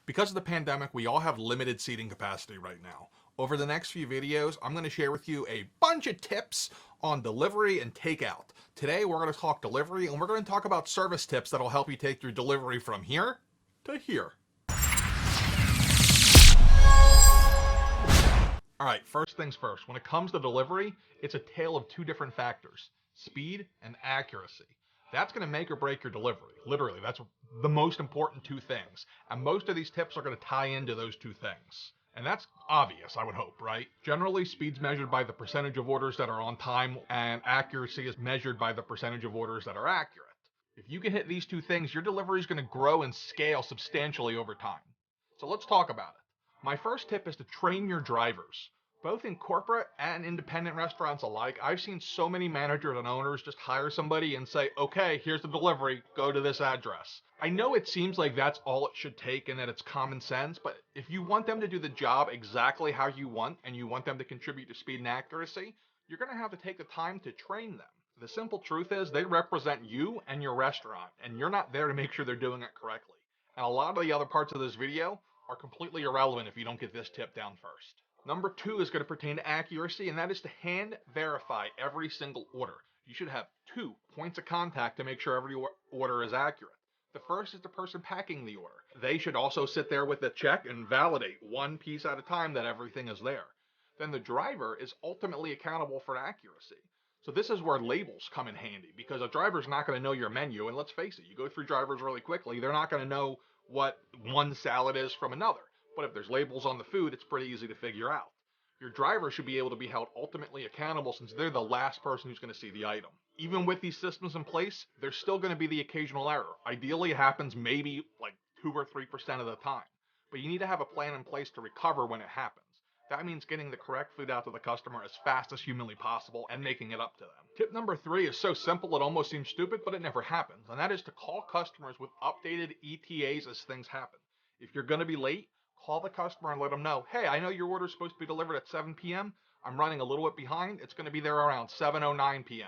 Because of the pandemic, we all have limited seating capacity right now. Over the next few videos, I'm going to share with you a bunch of tips on delivery and takeout. Today, we're going to talk delivery and we're going to talk about service tips that'll help you take your delivery from here to here. All right, first things first. When it comes to delivery, it's a tale of two different factors: speed and accuracy. That's going to make or break your delivery. Literally, that's the most important two things. And most of these tips are going to tie into those two things. And that's obvious, I would hope, right? Generally, speed's measured by the percentage of orders that are on time, and accuracy is measured by the percentage of orders that are accurate. If you can hit these two things, your delivery is going to grow and scale substantially over time. So let's talk about it. My first tip is to train your drivers. Both in corporate and independent restaurants alike, I've seen so many managers and owners just hire somebody and say, okay, here's the delivery, go to this address. I know it seems like that's all it should take and that it's common sense, but if you want them to do the job exactly how you want and you want them to contribute to speed and accuracy, you're going to have to take the time to train them. The simple truth is they represent you and your restaurant, and you're not there to make sure they're doing it correctly. And a lot of the other parts of this video are completely irrelevant if you don't get this tip down first. Number two is going to pertain to accuracy, and that is to hand verify every single order. You should have 2 points of contact to make sure every order is accurate. The first is the person packing the order. They should also sit there with a check and validate one piece at a time that everything is there. Then the driver is ultimately accountable for accuracy. So this is where labels come in handy, because a driver's not going to know your menu, and let's face it, you go through drivers really quickly, they're not going to know what one salad is from another. But if there's labels on the food, it's pretty easy to figure out. Your driver should be able to be held ultimately accountable since they're the last person who's going to see the item. Even with these systems in place, there's still going to be the occasional error. Ideally, it happens maybe like 2 or 3% of the time. But you need to have a plan in place to recover when it happens. That means getting the correct food out to the customer as fast as humanly possible and making it up to them. Tip number 3 is so simple it almost seems stupid, but it never happens. And that is to call customers with updated ETAs as things happen. If you're going to be late, call the customer and let them know, hey, I know your order's supposed to be delivered at 7 p.m. I'm running a little bit behind. It's going to be there around 7:09 p.m.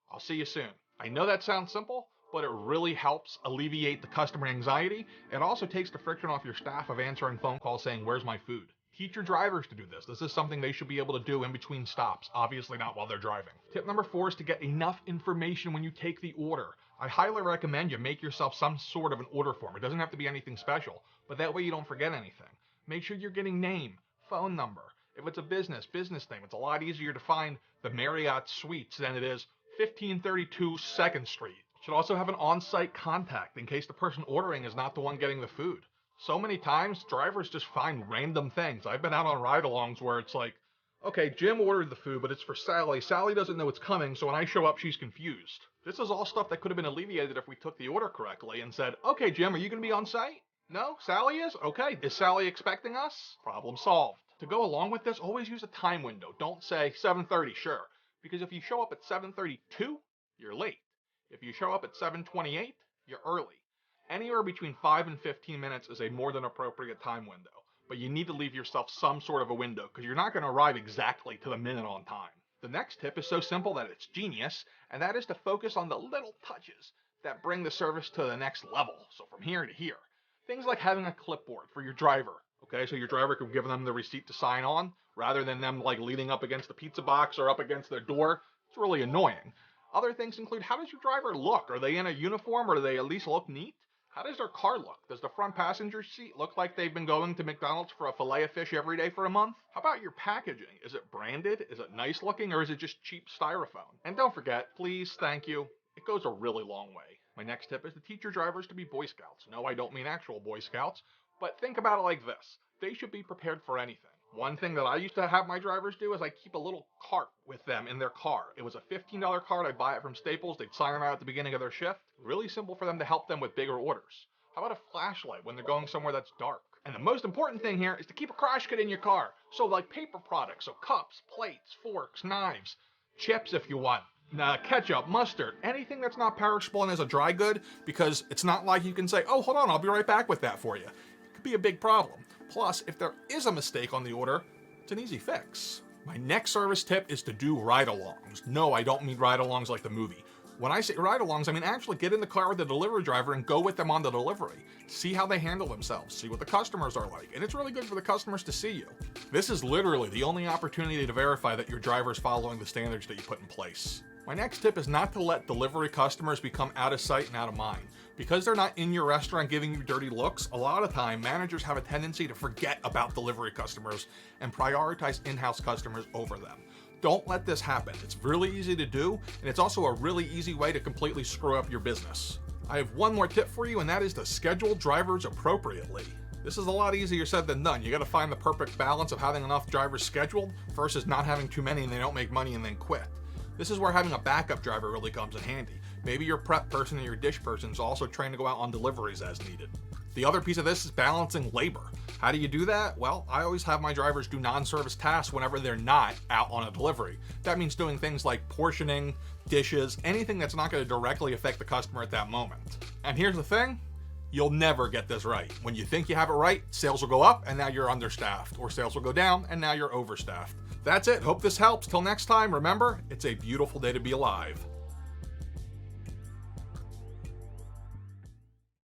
I'll see you soon. I know that sounds simple, but it really helps alleviate the customer anxiety. It also takes the friction off your staff of answering phone calls saying, where's my food? Teach your drivers to do this. This is something they should be able to do in between stops, obviously not while they're driving. Tip number 4 is to get enough information when you take the order. I highly recommend you make yourself some sort of an order form. It doesn't have to be anything special, but that way you don't forget anything. Make sure you're getting name, phone number. If it's a business name. It's a lot easier to find the Marriott Suites than it is 1532 2nd Street. You should also have an on-site contact in case the person ordering is not the one getting the food. So many times, drivers just find random things. I've been out on ride-alongs where it's like, okay, Jim ordered the food, but it's for Sally. Sally doesn't know it's coming, so when I show up, she's confused. This is all stuff that could have been alleviated if we took the order correctly and said, okay, Jim, are you going to be on site? No? Sally is? Okay. Is Sally expecting us? Problem solved. To go along with this, always use a time window. Don't say 7:30, sure. Because if you show up at 7:32, you're late. If you show up at 7:28, you're early. Anywhere between 5 and 15 minutes is a more than appropriate time window. But you need to leave yourself some sort of a window because you're not going to arrive exactly to the minute on time. The next tip is so simple that it's genius, and that is to focus on the little touches that bring the service to the next level. So from here to here. Things like having a clipboard for your driver. Okay, so your driver can give them the receipt to sign on rather than them like leaning up against the pizza box or up against their door. It's really annoying. Other things include, how does your driver look? Are they in a uniform or do they at least look neat? How does their car look? Does the front passenger seat look like they've been going to McDonald's for a fillet of fish every day for a month? How about your packaging? Is it branded? Is it nice looking? Or is it just cheap styrofoam? And don't forget, please, thank you. It goes a really long way. My next tip is to teach your drivers to be Boy Scouts. No, I don't mean actual Boy Scouts, but think about it like this. They should be prepared for anything. One thing that I used to have my drivers do is I keep a little cart with them in their car. It was a $15 cart. I'd buy it from Staples. They'd sign it out at the beginning of their shift. Really simple for them to help them with bigger orders. How about a flashlight when they're going somewhere that's dark? And the most important thing here is to keep a crash kit in your car. So like paper products, so cups, plates, forks, knives, chips if you want. Ketchup, mustard, anything that's not perishable and is a dry good, because it's not like you can say, oh, hold on, I'll be right back with that for you. It could be a big problem. Plus, if there is a mistake on the order, it's an easy fix. My next service tip is to do ride-alongs. No, I don't mean ride-alongs like the movie. When I say ride-alongs, I mean actually get in the car with the delivery driver and go with them on the delivery. See how they handle themselves, see what the customers are like, and it's really good for the customers to see you. This is literally the only opportunity to verify that your driver is following the standards that you put in place. My next tip is not to let delivery customers become out of sight and out of mind. Because they're not in your restaurant giving you dirty looks, a lot of time managers have a tendency to forget about delivery customers and prioritize in-house customers over them. Don't let this happen. It's really easy to do, and it's also a really easy way to completely screw up your business. I have one more tip for you, and that is to schedule drivers appropriately. This is a lot easier said than done. You gotta find the perfect balance of having enough drivers scheduled versus not having too many and they don't make money and then quit. This is where having a backup driver really comes in handy. Maybe your prep person and your dish person is also trained to go out on deliveries as needed. The other piece of this is balancing labor. How do you do that? Well, I always have my drivers do non-service tasks whenever they're not out on a delivery. That means doing things like portioning, dishes, anything that's not going to directly affect the customer at that moment. And here's the thing, you'll never get this right. When you think you have it right, sales will go up and now you're understaffed, or sales will go down and now you're overstaffed. That's it. Hope this helps. Till next time, remember, it's a beautiful day to be alive.